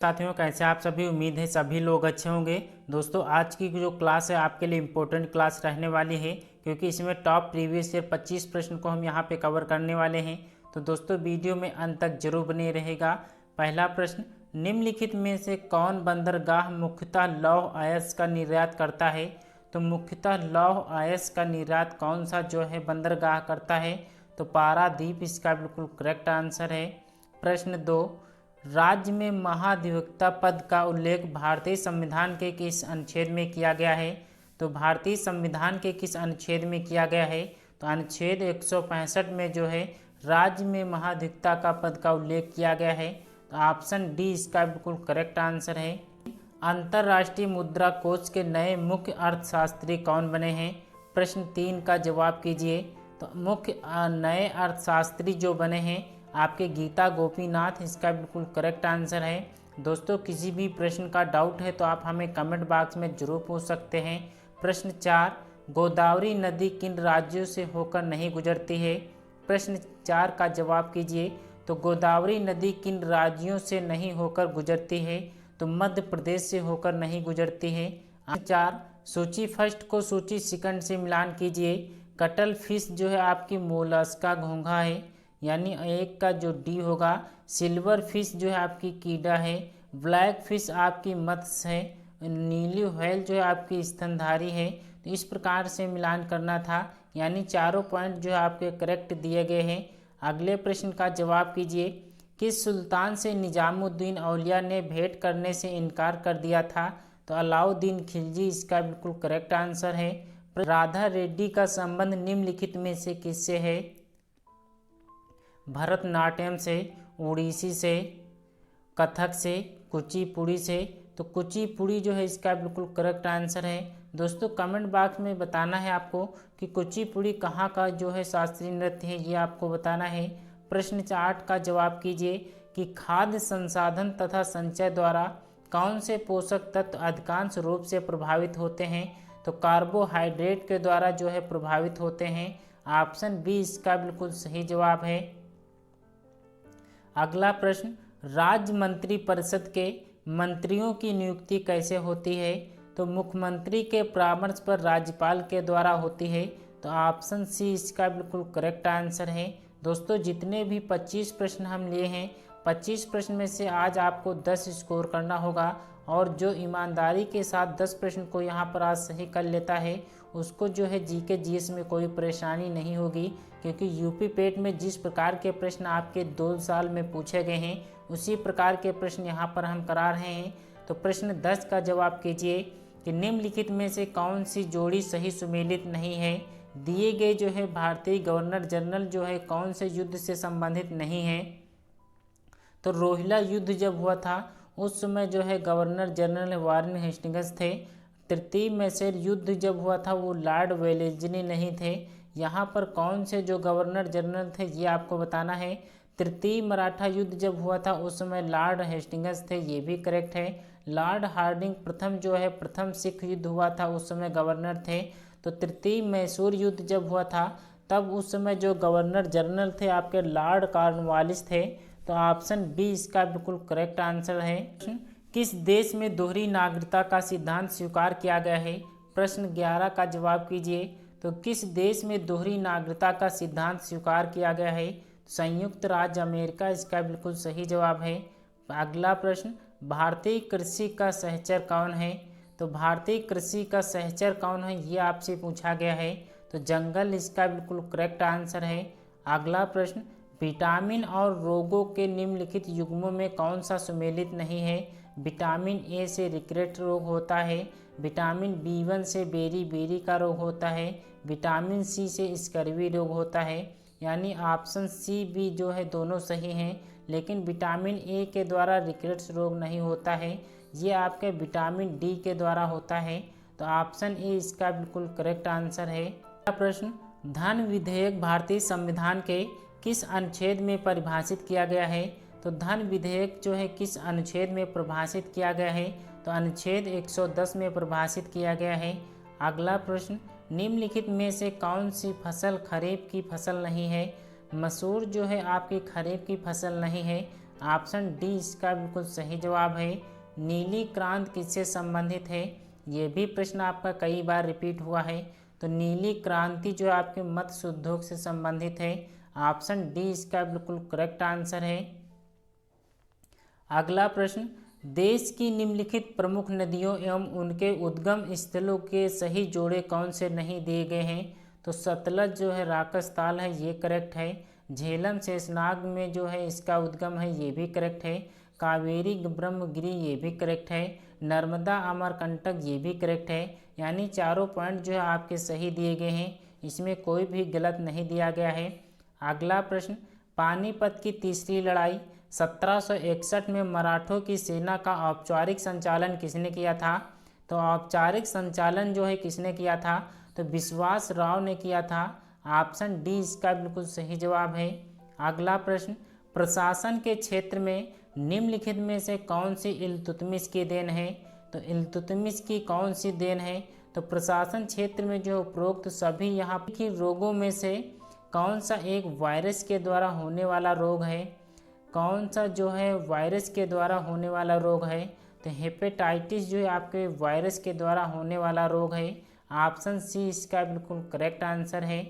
साथियों, कैसे आप सभी। उम्मीद है सभी लोग अच्छे होंगे। दोस्तों, आज की जो क्लास है आपके लिए इम्पोर्टेंट क्लास रहने वाली है, क्योंकि इसमें टॉप प्रीवियस ईयर 25 प्रश्न को हम यहां पे कवर करने वाले हैं। तो दोस्तों, वीडियो में अंत तक जरूर बने रहेगा। पहला प्रश्न, निम्नलिखित में से कौन बंदरगाह मुख्यतः लौह अयस्क का निर्यात करता है। तो मुख्यतः लौह अयस्क का निर्यात कौन सा जो है बंदरगाह करता है। तो पारादीप इसका बिल्कुल करेक्ट आंसर है। प्रश्न 2, राज्य में महाधिवक्ता पद का उल्लेख भारतीय संविधान के किस अनुच्छेद में किया गया है। तो भारतीय संविधान के किस अनुच्छेद में किया गया है। तो अनुच्छेद 165 में जो है राज्य में महाधिवक्ता का पद का उल्लेख किया गया है। तो ऑप्शन डी इसका बिल्कुल करेक्ट आंसर है। अंतर्राष्ट्रीय मुद्रा कोष के नए मुख्य अर्थशास्त्री कौन बने हैं। प्रश्न 3 का जवाब कीजिए। तो मुख्य नए अर्थशास्त्री जो बने हैं आपके गीता गोपीनाथ, इसका बिल्कुल करेक्ट आंसर है। दोस्तों, किसी भी प्रश्न का डाउट है तो आप हमें कमेंट बॉक्स में जरूर पूछ सकते हैं। प्रश्न 4, गोदावरी नदी किन राज्यों से होकर नहीं गुजरती है। प्रश्न 4 का जवाब कीजिए। तो गोदावरी नदी किन राज्यों से नहीं होकर गुजरती है। तो मध्य प्रदेश से होकर नहीं गुजरती है। 4, सूची फर्स्ट को सूची सेकंड से मिलान कीजिए। कटल फिश जो है आपकी मोलस्का घोंघा है, यानी एक का जो डी होगा। सिल्वर फिश जो है आपकी कीड़ा है। ब्लैक फिश आपकी मत्स्य है। नीली व्हेल जो है आपकी स्तनधारी है। तो इस प्रकार से मिलान करना था, यानी चारों पॉइंट जो है आपके करेक्ट दिए गए हैं। अगले प्रश्न का जवाब कीजिए। किस सुल्तान से निजामुद्दीन औलिया ने भेंट करने से इनकार कर दिया था। तो अलाउद्दीन खिलजी इसका बिल्कुल करेक्ट आंसर है। राधा रेड्डी का संबंध निम्नलिखित में से किससे है। भरतनाट्यम से, उड़ीसी से, कथक से, कुचिपुड़ी से। तो कुचिपुड़ी जो है इसका बिल्कुल करेक्ट आंसर है। दोस्तों, कमेंट बॉक्स में बताना है आपको कि कुचिपुड़ी कहाँ का जो है शास्त्रीय नृत्य है, ये आपको बताना है। प्रश्न 8 का जवाब कीजिए कि खाद्य संसाधन तथा संचय द्वारा कौन से पोषक तत्व अधिकांश रूप से प्रभावित होते हैं। तो कार्बोहाइड्रेट के द्वारा जो है प्रभावित होते हैं। ऑप्शन बी इसका बिल्कुल सही जवाब है। अगला प्रश्न, राज्य मंत्री परिषद के मंत्रियों की नियुक्ति कैसे होती है। तो मुख्यमंत्री के परामर्श पर राज्यपाल के द्वारा होती है। तो ऑप्शन सी इसका बिल्कुल करेक्ट आंसर है। दोस्तों, जितने भी 25 प्रश्न हम लिए हैं, 25 प्रश्न में से आज आपको 10 स्कोर करना होगा, और जो ईमानदारी के साथ 10 प्रश्न को यहाँ पर आज सही कर लेता है उसको जो है जीके जीएस में कोई परेशानी नहीं होगी, क्योंकि यूपी पेट में जिस प्रकार के प्रश्न आपके 2 साल में पूछे गए हैं उसी प्रकार के प्रश्न यहाँ पर हम करा रहे हैं। तो प्रश्न 10 का जवाब कीजिए कि निम्नलिखित में से कौन सी जोड़ी सही सुमेलित नहीं है। दिए गए जो है भारतीय गवर्नर जनरल जो है कौन से युद्ध से संबंधित नहीं है। तो रोहिला युद्ध जब हुआ था उस समय जो है गवर्नर जनरल वारेन हेस्टिंग्स थे। तृतीय मैसूर युद्ध जब हुआ था वो लॉर्ड वेलेस्ली नहीं थे। यहाँ पर कौन से जो गवर्नर जनरल थे ये आपको बताना है। तृतीय मराठा युद्ध जब हुआ था उस समय लॉर्ड हेस्टिंग्स थे, ये भी करेक्ट है। लॉर्ड हार्डिंग प्रथम जो है प्रथम सिख युद्ध हुआ था उस समय गवर्नर थे। तो तृतीय मैसूर युद्ध जब हुआ था तब उस समय जो गवर्नर जनरल थे आपके लॉर्ड कॉर्नवालिस थे। तो ऑप्शन बी इसका बिल्कुल करेक्ट आंसर है। किस देश में दोहरी नागरिकता का सिद्धांत स्वीकार किया गया है। प्रश्न 11 का जवाब कीजिए। तो किस देश में दोहरी नागरिकता का सिद्धांत स्वीकार किया गया है। संयुक्त राज्य अमेरिका इसका बिल्कुल सही जवाब है। अगला प्रश्न, भारतीय कृषि का सहचर कौन है। तो भारतीय कृषि का सहचर कौन है ये आपसे पूछा गया है। तो जंगल इसका बिल्कुल करेक्ट आंसर है। अगला प्रश्न, विटामिन और रोगों के निम्नलिखित युग्मों में कौन सा सुमेलित नहीं है। विटामिन ए से रिकेट रोग होता है। विटामिन बी1 से बेरी बेरी का रोग होता है। विटामिन सी से स्कर्वी रोग होता है। यानी ऑप्शन सी बी जो है दोनों सही हैं, लेकिन विटामिन ए के द्वारा रिकेट्स रोग नहीं होता है, ये आपके विटामिन डी के द्वारा होता है। तो ऑप्शन ए इसका बिल्कुल करेक्ट आंसर है। अगला प्रश्न, धन विधेयक भारतीय संविधान के किस अनुच्छेद में परिभाषित किया गया है। तो धन विधेयक जो है किस अनुच्छेद में परिभाषित किया गया है। तो अनुच्छेद 110 में परिभाषित किया गया है। अगला प्रश्न, निम्नलिखित में से कौन सी फसल खरीफ की फसल नहीं है। मसूर जो है आपकी खरीफ की फसल नहीं है। ऑप्शन डी इसका बिल्कुल सही जवाब है। नीली क्रांति किससे संबंधित है? ये भी प्रश्न आपका कई बार रिपीट हुआ है। तो नीली क्रांति जो आपके मत्स्य उद्योग से संबंधित है। ऑप्शन डी इसका बिल्कुल करेक्ट आंसर है। अगला प्रश्न, देश की निम्नलिखित प्रमुख नदियों एवं उनके उद्गम स्थलों के सही जोड़े कौन से नहीं दिए गए हैं? तो सतलज जो है राकसताल है, ये करेक्ट है। झेलम शेषनाग में जो है इसका उद्गम है, ये भी करेक्ट है। कावेरी ब्रह्मगिरी, ये भी करेक्ट है। नर्मदा अमरकंटक, ये भी करेक्ट है। यानी चारों पॉइंट जो है आपके सही दिए गए हैं, इसमें कोई भी गलत नहीं दिया गया है। अगला प्रश्न, पानीपत की तीसरी लड़ाई 1761 में मराठों की सेना का औपचारिक संचालन किसने किया था? तो औपचारिक संचालन जो है किसने किया था? तो विश्वास राव ने किया था। ऑप्शन डी इसका बिल्कुल सही जवाब है। अगला प्रश्न, प्रशासन के क्षेत्र में निम्नलिखित में से कौन सी इल्तुतमिश की देन है? तो इल्तुतमिश की कौन सी देन है? तो प्रशासन क्षेत्र में जो उपरोक्त सभी यहाँ की रोगों में से कौन सा एक वायरस के द्वारा होने वाला रोग है? कौन सा जो है वायरस के द्वारा होने वाला रोग है? तो हेपेटाइटिस जो है आपके वायरस के द्वारा होने वाला रोग है। ऑप्शन सी इसका बिल्कुल करेक्ट आंसर है।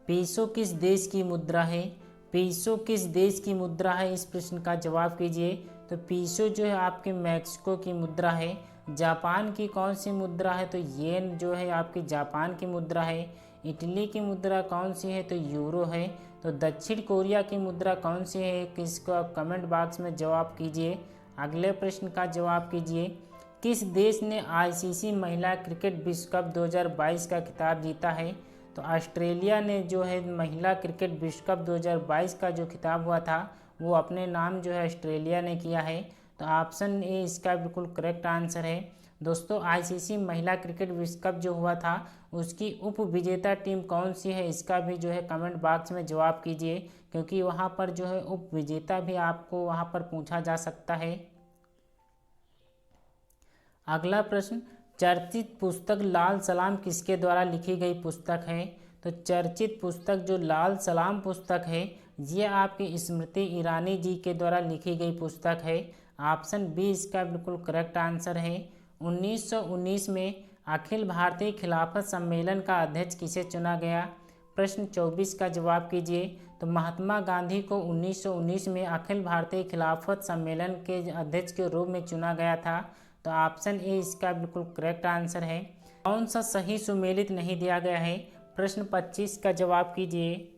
पीसो किस देश की मुद्रा है? पीसो किस देश की मुद्रा है, इस प्रश्न का जवाब कीजिए। तो पीसो जो है आपके मैक्सिको की मुद्रा है। जापान की कौन सी मुद्रा है? तो येन जो है आपकी जापान की मुद्रा है। इटली की मुद्रा कौन सी है? तो यूरो है। तो दक्षिण कोरिया की मुद्रा कौन सी है, किसको आप कमेंट बॉक्स में जवाब कीजिए। अगले प्रश्न का जवाब कीजिए, किस देश ने आईसीसी महिला क्रिकेट विश्व कप 2022 का खिताब जीता है? तो ऑस्ट्रेलिया ने जो है महिला क्रिकेट विश्व कप 2022 का जो खिताब हुआ था वो अपने नाम जो है ऑस्ट्रेलिया ने किया है। तो ऑप्शन ए इसका बिल्कुल करेक्ट आंसर है। दोस्तों, आईसीसी महिला क्रिकेट विश्व कप जो हुआ था उसकी उप विजेता टीम कौन सी है, इसका भी जो है कमेंट बॉक्स में जवाब कीजिए, क्योंकि वहाँ पर जो है उप विजेता भी आपको वहाँ पर पूछा जा सकता है। अगला प्रश्न, चर्चित पुस्तक लाल सलाम किसके द्वारा लिखी गई पुस्तक है? तो चर्चित पुस्तक जो लाल सलाम पुस्तक है ये आपकी स्मृति ईरानी जी के द्वारा लिखी गई पुस्तक है। ऑप्शन बी इसका बिल्कुल करेक्ट आंसर है। 1919 में अखिल भारतीय खिलाफत सम्मेलन का अध्यक्ष किसे चुना गया? प्रश्न 24 का जवाब कीजिए। तो महात्मा गांधी को 1919 में अखिल भारतीय खिलाफत सम्मेलन के अध्यक्ष के रूप में चुना गया था। तो ऑप्शन ए इसका बिल्कुल करेक्ट आंसर है। कौन सा सही सुमेलित नहीं दिया गया है? प्रश्न 25 का जवाब कीजिए।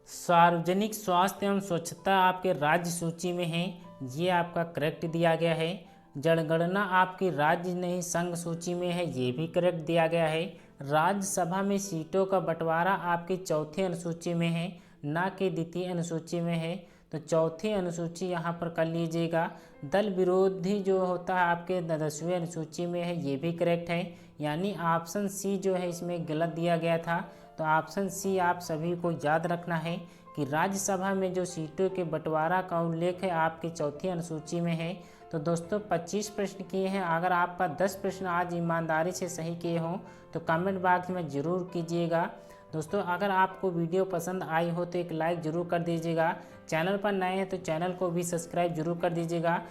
सार्वजनिक स्वास्थ्य एवं स्वच्छता आपके राज्य सूची में है, ये आपका करेक्ट दिया गया है। जनगणना आपकी राज्य नहीं संघ सूची में है, ये भी करेक्ट दिया गया है। राज्यसभा में सीटों का बंटवारा आपकी चौथी अनुसूची में है, ना कि द्वितीय अनुसूची में है। तो चौथी अनुसूची यहाँ पर कर लीजिएगा। दल विरोधी जो होता है आपके 10वीं अनुसूची में है, ये भी करेक्ट है। यानी ऑप्शन सी जो है इसमें गलत दिया गया था। तो ऑप्शन सी आप सभी को याद रखना है कि राज्यसभा में जो सीटों के बंटवारा का उल्लेख है आपकी चौथी अनुसूची में है। तो दोस्तों 25 प्रश्न किए हैं। अगर आपका 10 प्रश्न आज ईमानदारी से सही किए हों तो कमेंट बॉक्स में ज़रूर कीजिएगा। दोस्तों, अगर आपको वीडियो पसंद आई हो तो एक लाइक ज़रूर कर दीजिएगा। चैनल पर नए हैं तो चैनल को भी सब्सक्राइब जरूर कर दीजिएगा।